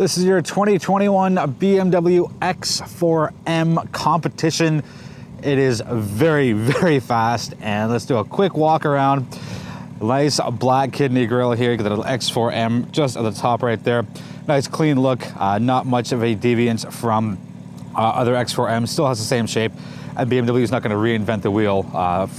This is your 2021 BMW X4M competition. It is very, very fast, and let's do a quick walk around. Nice black kidney grille here. You get the little X4M just at the top right there. Nice clean look, not much of a deviance from other X4M. Still has the same shape, and BMW is not going to reinvent the wheel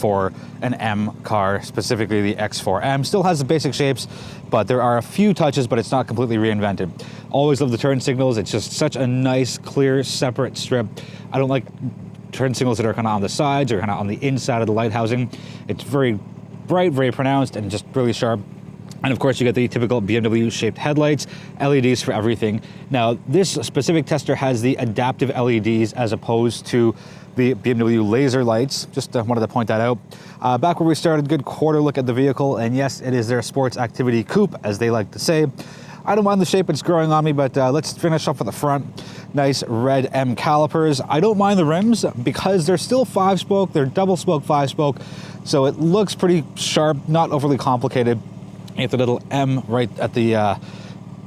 for an M car, specifically the X4M. Still has the basic shapes, but there are a few touches, but it's not completely reinvented. Always love the turn signals. It's just such a nice, clear, separate strip. I don't like turn signals that are kind of on the sides or kind of on the inside of the light housing. It's very bright, very pronounced, and just really sharp. And of course, you get the typical BMW shaped headlights, LEDs for everything. Now, this specific tester has the adaptive LEDs as opposed to the BMW laser lights. Just wanted to point that out. Back where we started, good quarter look at the vehicle. And yes, it is their sports activity coupe, as they like to say. I don't mind the shape, it's growing on me, but let's finish off at the front. Nice red M calipers. I don't mind the rims because they're still 5-spoke. They're double spoke 5-spoke. So it looks pretty sharp, not overly complicated. You have the little M right at the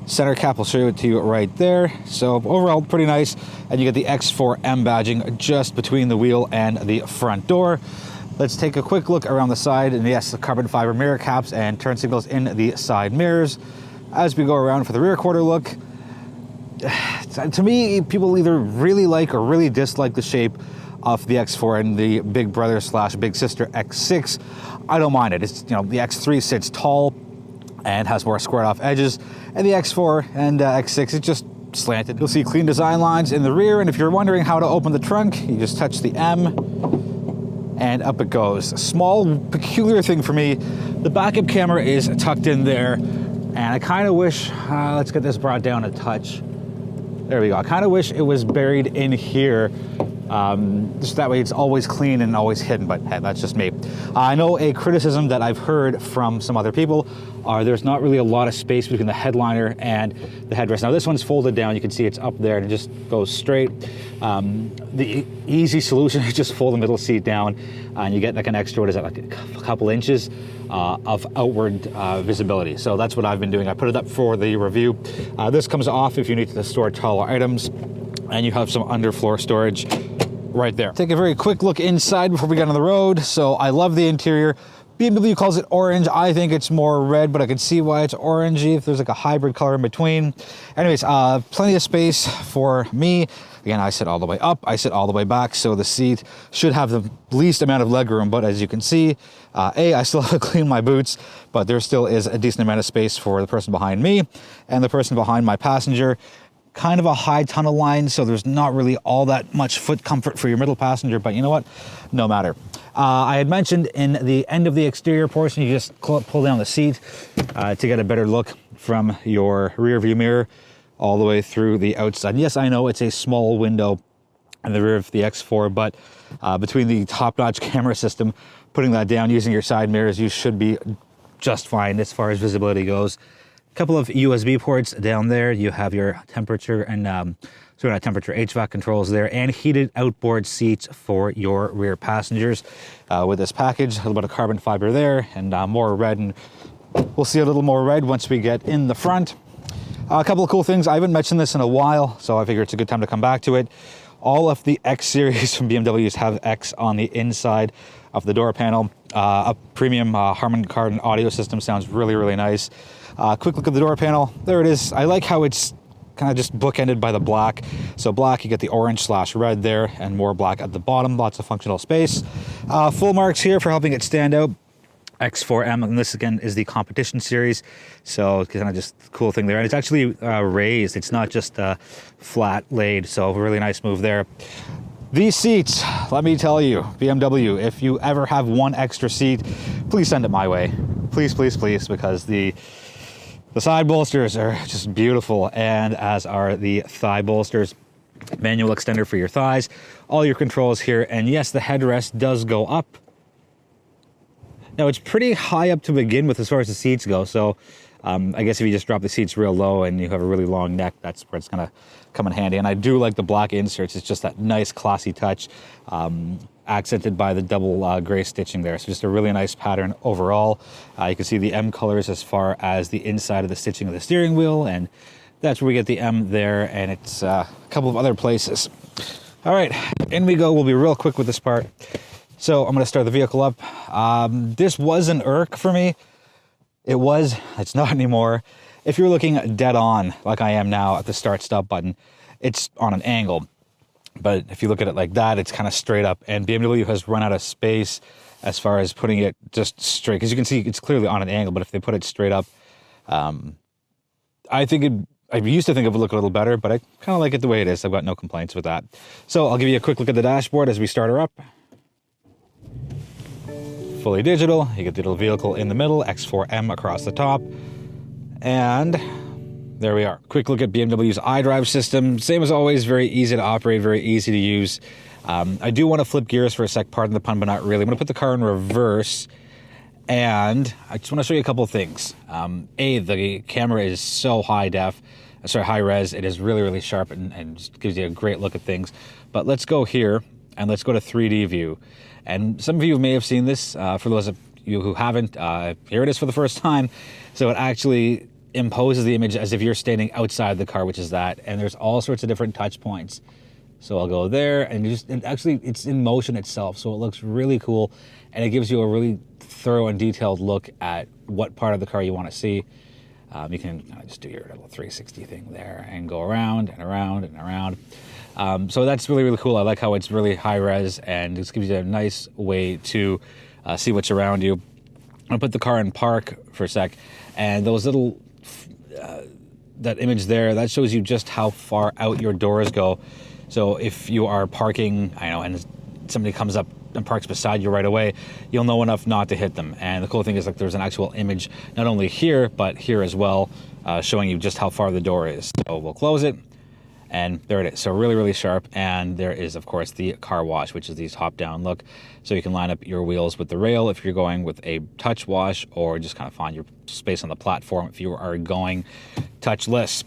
center cap. I'll show it to you right there. So overall, pretty nice. And you get the X4M badging just between the wheel and the front door. Let's take a quick look around the side. And yes, the carbon fiber mirror caps and turn signals in the side mirrors. As we go around for the rear quarter look, to me, people either really like or really dislike the shape of the X4 and the big brother slash big sister X6. I don't mind it. It's, you know, the X3 sits tall and has more squared off edges, and the X4 and X6 is just slanted. You'll see clean design lines in the rear, and if you're wondering how to open the trunk, you just touch the M and up it goes. A small peculiar thing for me, the backup camera is tucked in there, and I kind of wish, let's get this brought down a touch. There we go. I kind of wish it was buried in here. Just that way it's always clean and always hidden, but hey, that's just me. I know a criticism that I've heard from some other people are there's not really a lot of space between the headliner and the headrest. Now this one's folded down, you can see it's up there and it just goes straight. The easy solution is just fold the middle seat down and you get like an extra, what is that, like a couple inches of outward visibility. So that's what I've been doing. I put it up for the review. This comes off if you need to store taller items, and you have some underfloor storage right there. Take a very quick look inside before we get on the road. So I love the interior. BMW calls it orange. I think it's more red, but I can see why it's orangey if there's like a hybrid color in between. Anyways, plenty of space for me. Again, I sit all the way up, I sit all the way back, so the seat should have the least amount of legroom, but as you can see, I still have to clean my boots, but there still is a decent amount of space for the person behind me and the person behind my passenger. Kind of a high tunnel line, so there's not really all that much foot comfort for your middle passenger, but you know what? No matter. I had mentioned in the end of the exterior portion, you just pull down the seat to get a better look from your rear view mirror all the way through the outside. And yes, I know it's a small window in the rear of the X4, but between the top-notch camera system, putting that down using your side mirrors, you should be just fine as far as visibility goes. Couple of USB ports down there. You have your temperature and temperature HVAC controls there, and heated outboard seats for your rear passengers. With this package, a little bit of carbon fiber there, and more red, and we'll see a little more red once we get in the front. A couple of cool things. I haven't mentioned this in a while, so I figure it's a good time to come back to it. All of the X series from BMWs have X on the inside of the door panel. A premium Harman Kardon audio system sounds really, really nice. Quick look at the door panel. There it is. I like how it's kind of just bookended by the black. So black, you get the orange slash red there, and more black at the bottom. Lots of functional space. Full marks here for helping it stand out. X4M, and this again is the competition series. So kind of just cool thing there. And it's actually raised. It's not just flat laid. So really nice move there. These seats, let me tell you, BMW, if you ever have one extra seat, please send it my way. Please, please, please, because the side bolsters are just beautiful, and as are the thigh bolsters. Manual extender for your thighs, all your controls here, and yes, the headrest does go up. Now, it's pretty high up to begin with as far as the seats go, so I guess if you just drop the seats real low and you have a really long neck, that's where it's gonna come in handy. And I do like the black inserts. It's just that nice, classy touch, accented by the double gray stitching there. So just a really nice pattern overall. You can see the M colors as far as the inside of the stitching of the steering wheel, and That's where we get the M there, and it's a couple of other places. All right, in we go. We'll be real quick with this part. So I'm going to start the vehicle up. This was an irk for me. It was. It's not anymore. If you're looking dead on, like I am now at the start-stop button, it's on an angle. But if you look at it like that, it's kind of straight up. And BMW has run out of space as far as putting it just straight. Because you can see it's clearly on an angle, but if they put it straight up, I used to think it would look a little better, but I kind of like it the way it is. I've got no complaints with that. So I'll give you a quick look at the dashboard as we start her up. Fully digital. You get the little vehicle in the middle, X4M across the top. And there we are. Quick look at BMW's iDrive system. Same as always, very easy to operate, very easy to use. I do want to flip gears for a sec, pardon the pun, but not really. I'm going to put the car in reverse, and I just want to show you a couple of things. The camera is so high res. It is really, really sharp and just gives you a great look at things. But let's go here, and let's go to 3D view. And some of you may have seen this. For those of you who haven't, here it is for the first time. So it actually imposes the image as if you're standing outside the car, which is that. And there's all sorts of different touch points. So I'll go there, and it's in motion itself. So it looks really cool, and it gives you a really thorough and detailed look at what part of the car you want to see. You can kind of just do your little 360 thing there and go around and around and around. So that's really, really cool. I like how it's really high res, and this gives you a nice way to see what's around you. I'm gonna put the car in park for a sec, and those little that image there, that shows you just how far out your doors go. So if you are parking, and somebody comes up and parks beside you right away, you'll know enough not to hit them. And the cool thing is, like, there's an actual image not only here but here as well, showing you just how far the door is. So we'll close it, and there it is. So really, really sharp. And there is, of course, the car wash, which is the top-down look. So you can line up your wheels with the rail if you're going with a touch wash, or just kind of find your space on the platform if you are going touchless.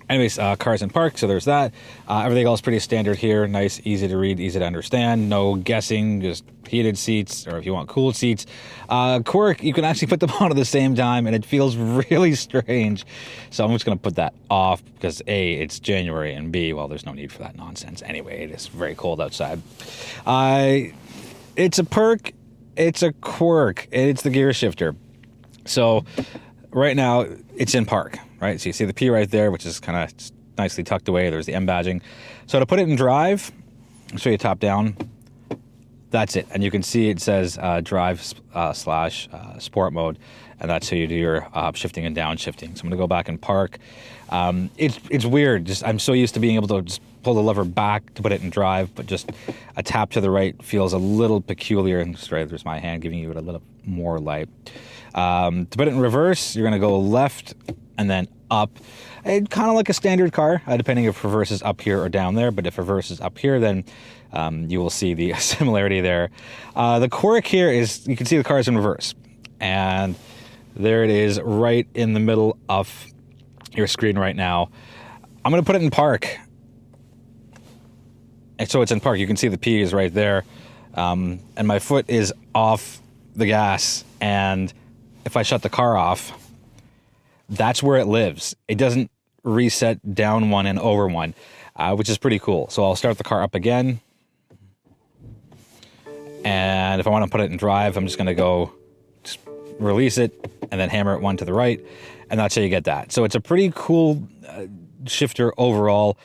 Anyways, cars in park, so there's that. Everything else pretty standard here. Nice, easy to read, easy to understand. No guessing, just heated seats, or if you want cooled seats. Quirk, you can actually put them on at the same time, and it feels really strange. So I'm just going to put that off because A, it's January, and B, well, there's no need for that nonsense. Anyway, it is very cold outside. It's a perk, it's a quirk, and it's the gear shifter. So right now, it's in park. Right, so you see the P right there, which is kind of nicely tucked away. There's the M badging. So to put it in drive, I'll show you top down. That's it, and you can see it says drive slash sport mode, and that's how you do your shifting and downshifting. So I'm gonna go back and park. It's weird. I'm so used to being able to just pull the lever back to put it in drive, but just a tap to the right feels a little peculiar. And straight there's my hand giving you it a little more light. To put it in reverse, you're gonna go left and then up. Kind of like a standard car, depending if reverse is up here or down there. But if reverse is up here, then you will see the similarity there. The quirk here is, you can see the car's in reverse. And there it is right in the middle of your screen right now. I'm going to put it in park. And so it's in park. You can see the P is right there. And my foot is off the gas. And if I shut the car off, that's where it lives. It doesn't reset down one and over one, which is pretty cool. So I'll start the car up again. And if I want to put it in drive, I'm just going to go just release it and then hammer it one to the right. And that's how you get that. So it's a pretty cool shifter overall.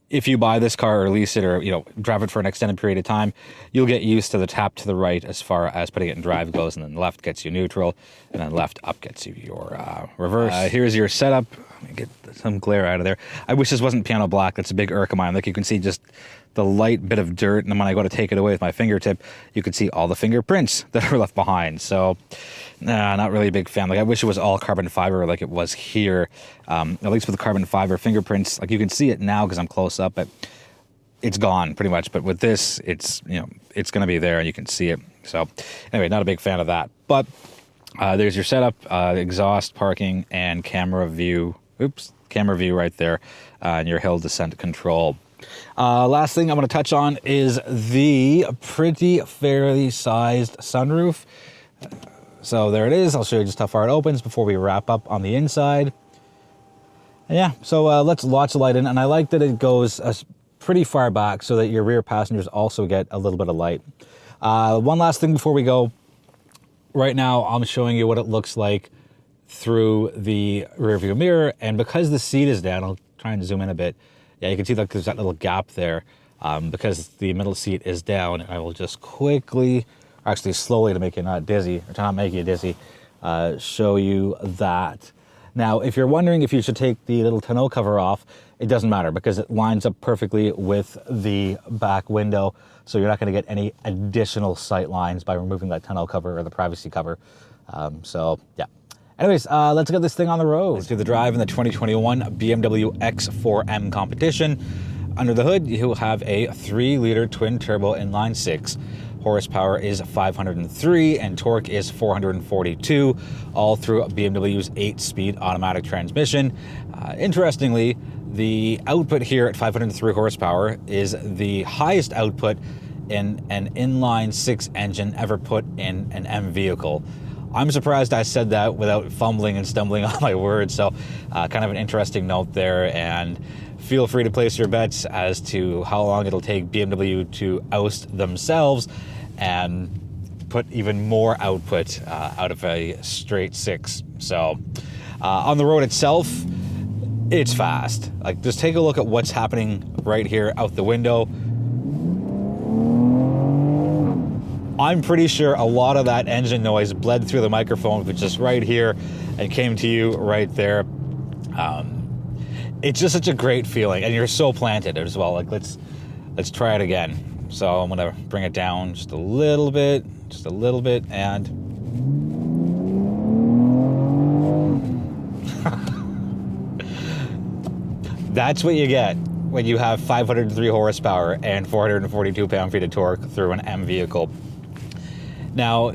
If you buy this car or lease it, or drive it for an extended period of time, you'll get used to the tap to the right as far as putting it in drive goes, and then left gets you neutral, and then left up gets you your reverse. Here's your setup. Let me get some glare out of there. I wish this wasn't piano black. That's a big irk of mine. Like, you can see just the light bit of dirt, and then when I go to take it away with my fingertip, you can see all the fingerprints that are left behind. So, not really a big fan. Like, I wish it was all carbon fiber like it was here. At least with the carbon fiber fingerprints, like, you can see it now because I'm close up, but it's gone pretty much. But with this, it's it's going to be there and you can see it. So anyway, not a big fan of that. But there's your setup, exhaust, parking, and camera view. Camera view right there, and your hill descent control. Last thing I want to touch on is the pretty fairly sized sunroof. So there it is. I'll show you just how far it opens before we wrap up on the inside. Yeah, so let's watch the light in, and I like that it goes pretty far back so that your rear passengers also get a little bit of light. One last thing before we go. Right now, I'm showing you what it looks like through the rear view mirror, and because the seat is down, I'll try and zoom in a bit. Yeah, you can see that there's that little gap there because the middle seat is down. I will just quickly, actually slowly to make you not dizzy, or to not make you dizzy, show you that. Now, if you're wondering if you should take the little tonneau cover off, it doesn't matter because it lines up perfectly with the back window, so you're not going to get any additional sight lines by removing that tonneau cover or the privacy cover. So, yeah. Anyways, let's get this thing on the road. Let's do the drive in the 2021 BMW X4M competition. Under the hood, you have a 3-liter twin-turbo inline 6. Horsepower is 503 and torque is 442, all through BMW's 8-speed automatic transmission. Interestingly, the output here at 503 horsepower is the highest output in an inline 6 engine ever put in an M vehicle. I'm surprised I said that without fumbling and stumbling on my words, so kind of an interesting note there, and feel free to place your bets as to how long it'll take BMW to oust themselves and put even more output out of a straight 6. So on the road itself, it's fast. Like, just take a look at what's happening right here out the window. I'm pretty sure a lot of that engine noise bled through the microphone, which is right here, and came to you right there. It's just such a great feeling, and you're so planted as well. Like, let's try it again. So I'm gonna bring it down just a little bit, and that's what you get when you have 503 horsepower and 442 pound-feet of torque through an M vehicle. Now,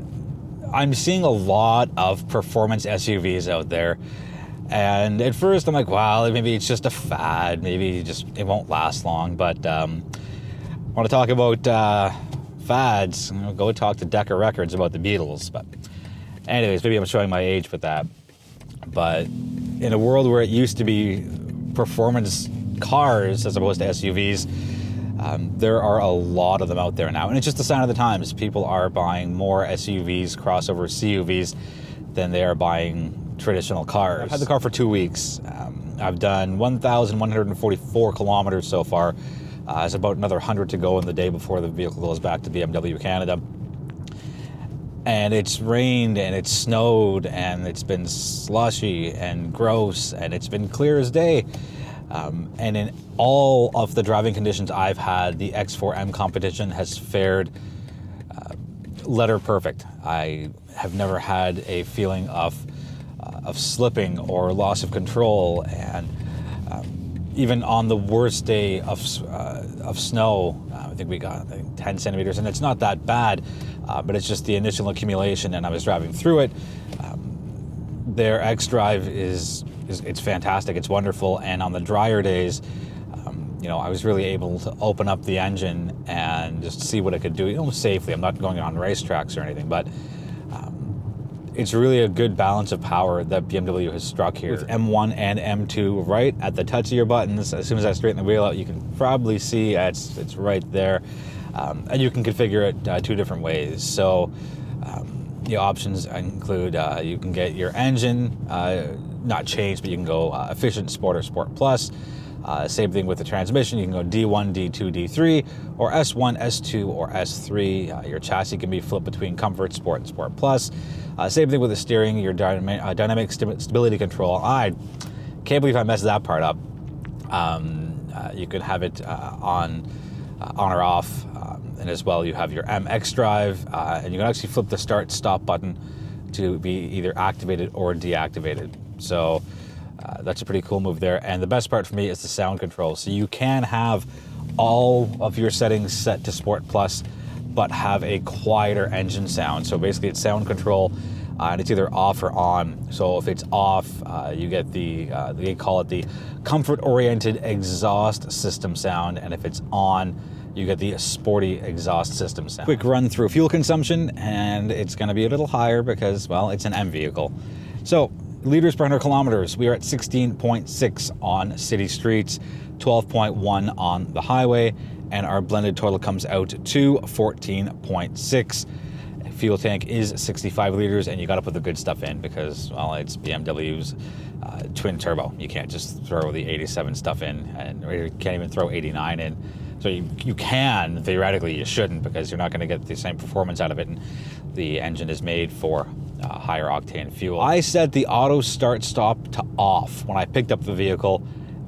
I'm seeing a lot of performance SUVs out there, and at first I'm like, wow, maybe it's just a fad, maybe it won't last long, but I want to talk about fads. Go talk to Decca Records about the Beatles. But anyways, maybe I'm showing my age with that. But in a world where it used to be performance cars as opposed to SUVs, there are a lot of them out there now. And it's just a sign of the times. People are buying more SUVs, crossover CUVs, than they are buying traditional cars. I've had the car for 2 weeks. I've done 1,144 kilometers so far. There's about another 100 to go in the day before the vehicle goes back to BMW Canada. And it's rained and it's snowed and it's been slushy and gross and it's been clear as day. And in all of the driving conditions I've had, the X4M competition has fared letter perfect. I have never had a feeling of slipping or loss of control, and even on the worst day of snow, I think we got 10 centimeters, and it's not that bad, but it's just the initial accumulation, and I was driving through it. Their X-Drive it's fantastic, it's wonderful, and on the drier days, I was really able to open up the engine and just see what it could do, safely. I'm not going on racetracks or anything, but it's really a good balance of power that BMW has struck here. With M1 and M2 right at the touch of your buttons, as soon as I straighten the wheel out, you can probably see it's right there. And you can configure it 2 different ways. So the options include you can get your engine not changed, but you can go efficient, sport, or sport plus. Same thing with the transmission. You can go D1, D2, D3, or S1, S2, or S3. Your chassis can be flipped between comfort, sport, and sport plus. Same thing with the steering, your dynamic stability control. I can't believe I messed that part up. You can have it on or off, and as well you have your MX drive, and you can actually flip the start-stop button to be either activated or deactivated. So that's a pretty cool move there. And the best part for me is the sound control. So you can have all of your settings set to Sport Plus, but have a quieter engine sound. So basically it's sound control, and it's either off or on. So if it's off, you get they call it the comfort-oriented exhaust system sound, and if it's on, you get the sporty exhaust system sound. Quick run through fuel consumption, and it's gonna be a little higher because, well, it's an M vehicle. So Liters per 100 kilometers, we are at 16.6 on city streets, 12.1 on the highway, and our blended total comes out to 14.6. Fuel tank is 65 liters, and you got to put the good stuff in because, well, it's BMW's twin turbo. You can't just throw the 87 stuff in, and or you can't even throw 89 in. So you can, theoretically, you shouldn't, because you're not going to get the same performance out of it, and the engine is made for higher octane fuel. I set the auto start stop to off when I picked up the vehicle,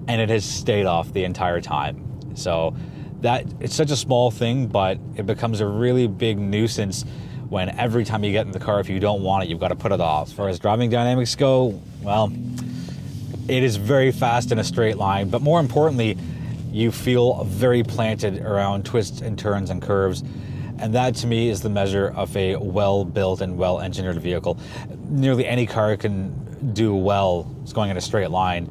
and it has stayed off the entire time. So that it's such a small thing, but it becomes a really big nuisance when every time you get in the car, if you don't want it, you've got to put it off. As far as driving dynamics go, well, it is very fast in a straight line, but more importantly, you feel very planted around twists and turns and curves. And that to me is the measure of a well-built and well-engineered vehicle. Nearly any car can do well going in a straight line.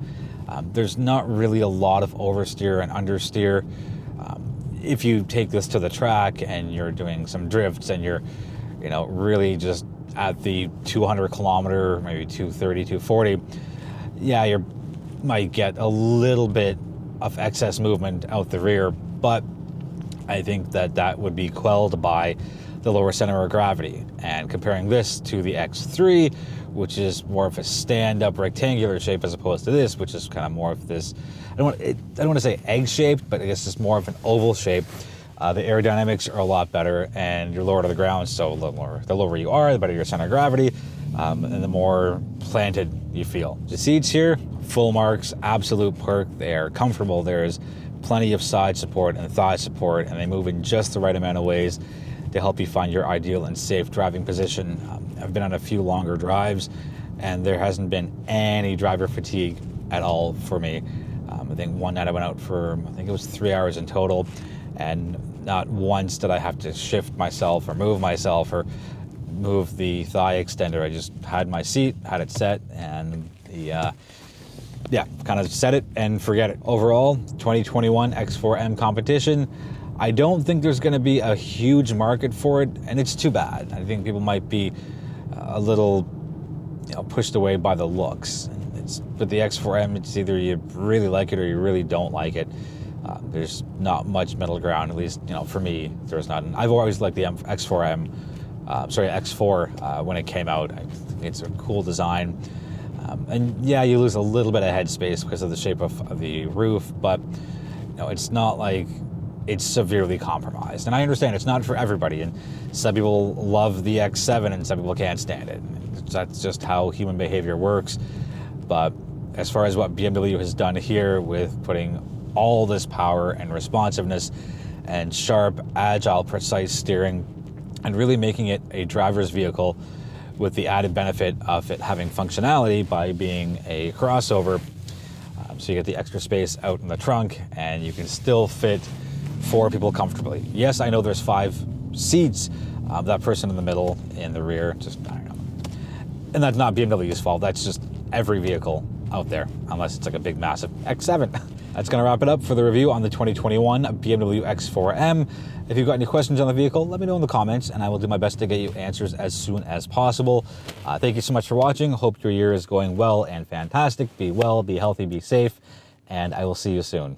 There's not really a lot of oversteer and understeer. If you take this to the track and you're doing some drifts and you're, you know, really just at the 200 kilometer, maybe 230, 240, yeah, you might get a little bit of excess movement out the rear, but I think that would be quelled by the lower center of gravity. And comparing this to the X3, which is more of a stand-up rectangular shape as opposed to this, which is kind of more of this, I don't want to say egg-shaped, but I guess it's more of an oval shape. The aerodynamics are a lot better, and you're lower to the ground, so the lower you are, the better your center of gravity, and the more planted you feel. The seats here, full marks, absolute perk. They are comfortable. There's plenty of side support and thigh support, and they move in just the right amount of ways to help you find your ideal and safe driving position. I've been on a few longer drives, and there hasn't been any driver fatigue at all for me. I think one night I went out for, I think it was 3 hours in total, and not once did I have to shift myself or move move the thigh extender. I just had my seat, had it set, and kind of set it and forget it. Overall, 2021 X4M competition. I don't think there's going to be a huge market for it, and it's too bad. I think people might be a little, pushed away by the looks. But the X4M, it's either you really like it or you really don't like it. There's not much middle ground, at least for me. There's not. I've always liked the X4M. X4 when it came out. I think it's a cool design. And yeah, you lose a little bit of headspace because of the shape of the roof, but it's not like it's severely compromised. And I understand it's not for everybody, and some people love the X7 and some people can't stand it. That's just how human behavior works. But as far as what BMW has done here with putting all this power and responsiveness and sharp, agile, precise steering, and really making it a driver's vehicle with the added benefit of it having functionality by being a crossover. So you get the extra space out in the trunk, and you can still fit 4 people comfortably. Yes, I know there's 5 seats. That person in the middle, in the rear, just, I don't know. And that's not BMW's fault. That's just every vehicle out there, unless it's like a big, massive X7. That's going to wrap it up for the review on the 2021 BMW X4M. If you've got any questions on the vehicle, let me know in the comments, and I will do my best to get you answers as soon as possible. Thank you so much for watching. Hope your year is going well and fantastic. Be well, be healthy, be safe, and I will see you soon.